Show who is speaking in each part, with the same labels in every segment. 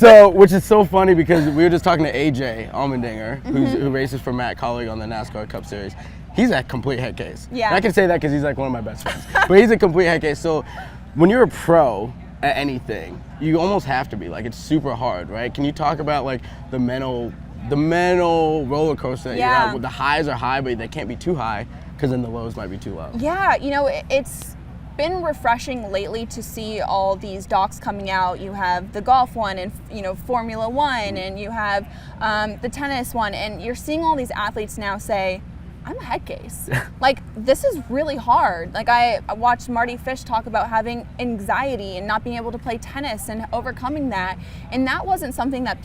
Speaker 1: So, which is so funny because we were just talking to AJ Allmendinger, who races for Matt Colleague on the NASCAR Cup Series. He's a complete head case.
Speaker 2: Yeah.
Speaker 1: And I can say that because he's like one of my best friends. But he's a complete head case. So when you're a pro at anything, you almost have to be. Like, it's super hard, right? Can you talk about like the mental roller coaster that you're at? The highs are high, but they can't be too high because then the lows might be too low.
Speaker 2: Yeah, you know, it's been refreshing lately to see all these docs coming out. You have the golf one and, you know, Formula One, and you have the tennis one, and you're seeing all these athletes now say, I'm a head case. Like, this is really hard. Like, I watched Marty Fish talk about having anxiety and not being able to play tennis and overcoming that. And that wasn't something that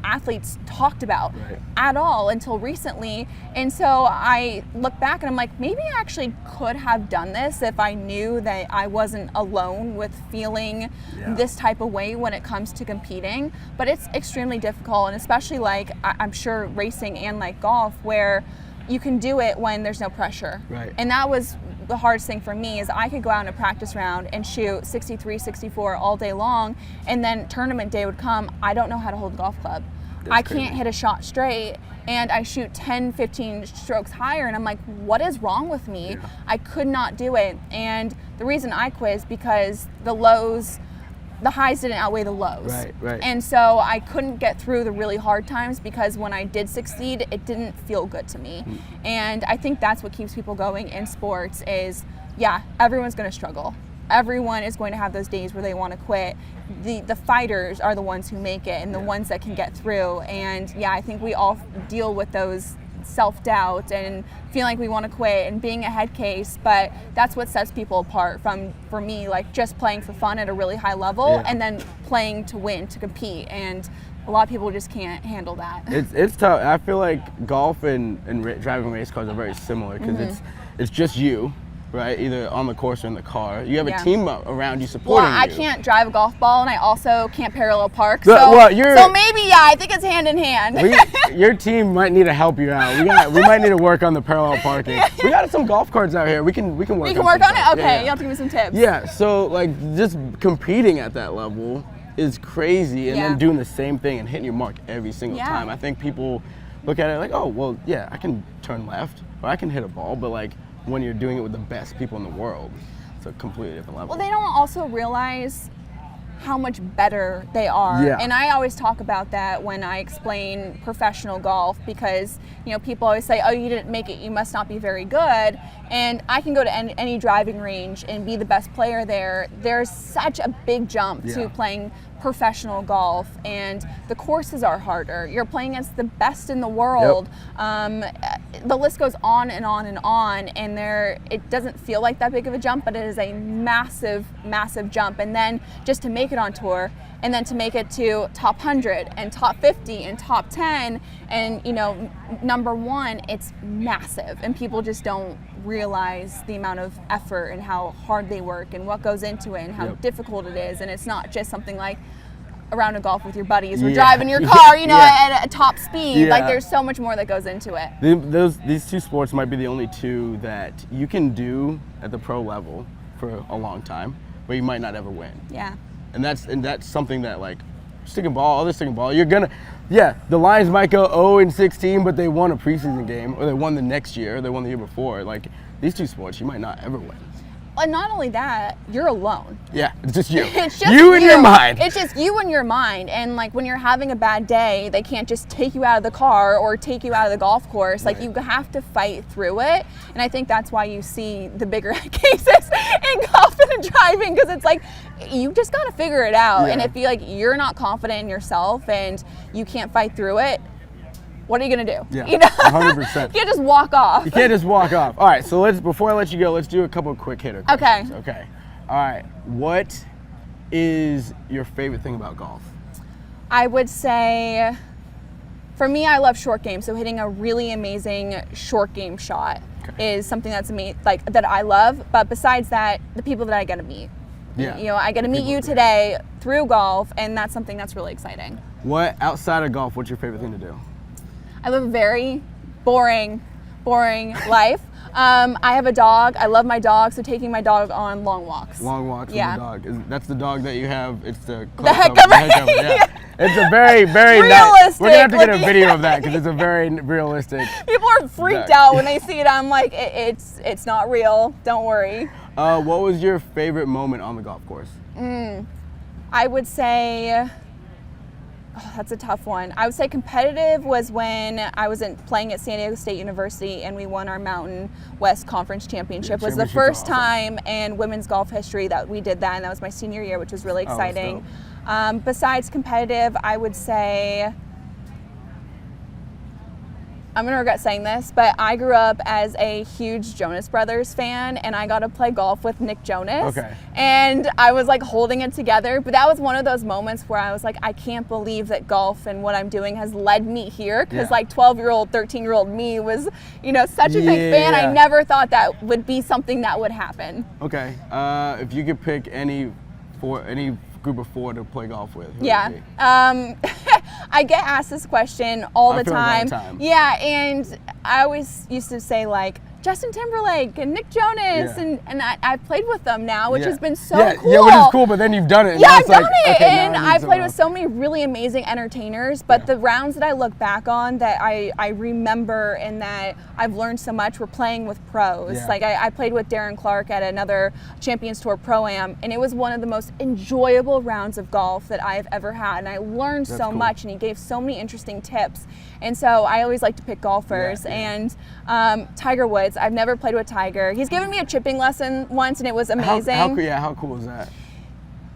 Speaker 2: athletes talked about at all until recently. And so I look back and I'm like, maybe I actually could have done this if I knew that I wasn't alone with feeling this type of way when it comes to competing. But it's extremely difficult, and especially like, I'm sure racing and like golf, where you can do it when there's no pressure.
Speaker 1: Right.
Speaker 2: And that was the hardest thing for me, is I could go out in a practice round and shoot 63, 64 all day long, and then tournament day would come, I don't know how to hold a golf club. I can't hit a shot straight, and I shoot 10, 15 strokes higher, and I'm like, what is wrong with me? Yeah. I could not do it. And the reason I quit is because the highs didn't outweigh the lows.
Speaker 1: Right.
Speaker 2: And so I couldn't get through the really hard times, because when I did succeed, it didn't feel good to me. And I think that's what keeps people going in sports is, everyone's going to struggle. Everyone is going to have those days where they want to quit. The fighters are the ones who make it, and the ones that can get through. And I think we all deal with those self-doubt and feeling like we want to quit and being a head case, but that's what sets people apart from, for me, like just playing for fun at a really high level and then playing to win, to compete. And a lot of people just can't handle that.
Speaker 1: It's tough. I feel like golf and driving race cars are very similar, because it's just you, right? Either on the course or in the car. You have a team around you supporting you.
Speaker 2: I can't drive a golf ball, and I also can't parallel park.
Speaker 1: So maybe,
Speaker 2: I think it's hand in hand.
Speaker 1: Your team might need to help you out. We might need to work on the parallel parking. We got some golf carts out here. We can work on it?
Speaker 2: Okay, you have to give me some tips.
Speaker 1: Yeah, so like just competing at that level is crazy, and then doing the same thing and hitting your mark every single time. I think people look at it like, oh, well, I can turn left, or I can hit a ball, but like, when you're doing it with the best people in the world, it's a completely different level.
Speaker 2: Well, they don't also realize how much better they are.
Speaker 1: Yeah.
Speaker 2: And I always talk about that when I explain professional golf, because, you know, people always say, oh, you didn't make it, you must not be very good. And I can go to any driving range and be the best player there. There's such a big jump to playing professional golf, and the courses are harder. You're playing against the best in the world. The list goes on and on and on, and it doesn't feel like that big of a jump, but it is a massive, massive jump. And then just to make it on tour, and then to make it to top 100 and top 50 and top 10 and, you know, number one, it's massive. And people just don't realize the amount of effort and how hard they work and what goes into it and how difficult it is. And it's not just something like a round of golf with your buddies or driving your car, you know, at a top speed. Like, there's so much more that goes into it.
Speaker 1: These two sports might be the only two that you can do at the pro level for a long time, but you might not ever win.
Speaker 2: Yeah.
Speaker 1: And that's something that, like, sticking ball, you're gonna, the Lions might go 0-16, but they won a preseason game, or they won the next year, or they won the year before. Like, these two sports, you might not ever win.
Speaker 2: And not only that, you're alone.
Speaker 1: Yeah, it's just you.
Speaker 2: It's just
Speaker 1: you and your mind.
Speaker 2: It's just you and your mind. And like, when you're having a bad day, they can't just take you out of the car or take you out of the golf course. Like, you have to fight through it. And I think that's why you see the bigger cases in golf and in driving, because it's like, you just got to figure it out. And if you you're not confident in yourself and you can't fight through it, what are you going to do?
Speaker 1: Yeah,
Speaker 2: you know?
Speaker 1: 100%.
Speaker 2: You can't just walk off.
Speaker 1: You can't just walk off. All right, so before I let you go, let's do a couple of quick hitter questions. Okay. All right. What is your favorite thing about golf?
Speaker 2: I would say, for me, I love short game. So hitting a really amazing short game shot is something that's that I love. But besides that, the people that I get to meet.
Speaker 1: Yeah.
Speaker 2: You know, I get to meet you today through golf, and that's something that's really exciting.
Speaker 1: What, outside of golf, what's your favorite thing to do?
Speaker 2: I live a very boring life. I have a dog. I love my dog, so taking my dog on long walks.
Speaker 1: Long walks with the dog. That's the dog that you have. It's the
Speaker 2: heck of it.
Speaker 1: Yeah. It's a very, very
Speaker 2: Realistic
Speaker 1: we're gonna have to get a
Speaker 2: looking.
Speaker 1: video of that because it's a very realistic.
Speaker 2: People are freaked out when they see it. I'm like, it's not real. Don't worry.
Speaker 1: What was your favorite moment on the golf course?
Speaker 2: I would say, that's a tough one. I would say competitive was when I was playing at San Diego State University and we won our Mountain West Conference Championship. It was the
Speaker 1: championship's
Speaker 2: first
Speaker 1: awesome.
Speaker 2: time in women's golf history that we did that, and that was my senior year, which was really
Speaker 1: Oh, that's
Speaker 2: exciting. Besides competitive, I would say, I'm gonna regret saying this, but I grew up as a huge Jonas Brothers fan, and I got to play golf with Nick Jonas.
Speaker 1: Okay.
Speaker 2: And I was like holding it together, but that was one of those moments where I was like, I can't believe that golf and what I'm doing has led me here, because
Speaker 1: Yeah.
Speaker 2: like 12-year-old, 13-year-old me was, such a big fan. I
Speaker 1: Yeah.
Speaker 2: never thought that would be something that would happen.
Speaker 1: Okay. If you could pick any group of 4 to play golf with, who would
Speaker 2: Yeah.
Speaker 1: it be?
Speaker 2: I get asked this question all
Speaker 1: I
Speaker 2: the
Speaker 1: feel like all
Speaker 2: time.
Speaker 1: the time.
Speaker 2: Yeah, and I always used to say like Justin Timberlake and Nick Jonas,
Speaker 1: Yeah.
Speaker 2: and I've played with them now, which
Speaker 1: Yeah.
Speaker 2: has been so
Speaker 1: yeah,
Speaker 2: cool.
Speaker 1: Yeah, which is cool, but then you've done it. And
Speaker 2: Yeah,
Speaker 1: now
Speaker 2: I've
Speaker 1: it's like,
Speaker 2: done it,
Speaker 1: okay, now
Speaker 2: and
Speaker 1: I need
Speaker 2: I've played
Speaker 1: someone
Speaker 2: with so many really amazing entertainers, but the rounds that I look back on that I remember and that I've learned so much were playing with pros.
Speaker 1: Yeah.
Speaker 2: Like I played with Darren Clark at another Champions Tour Pro-Am, and it was one of the most enjoyable rounds of golf that I've ever had, and I learned
Speaker 1: That's
Speaker 2: so
Speaker 1: cool.
Speaker 2: much, and he gave so many interesting tips. And so I always like to pick golfers.
Speaker 1: Yeah, yeah.
Speaker 2: And Tiger Woods, I've never played with Tiger. He's given me a chipping lesson once, and it was amazing.
Speaker 1: How cool is that?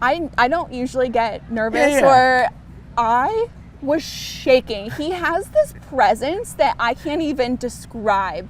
Speaker 2: I don't usually get nervous,
Speaker 1: Yeah.
Speaker 2: or I was shaking. He has this presence that I can't even describe.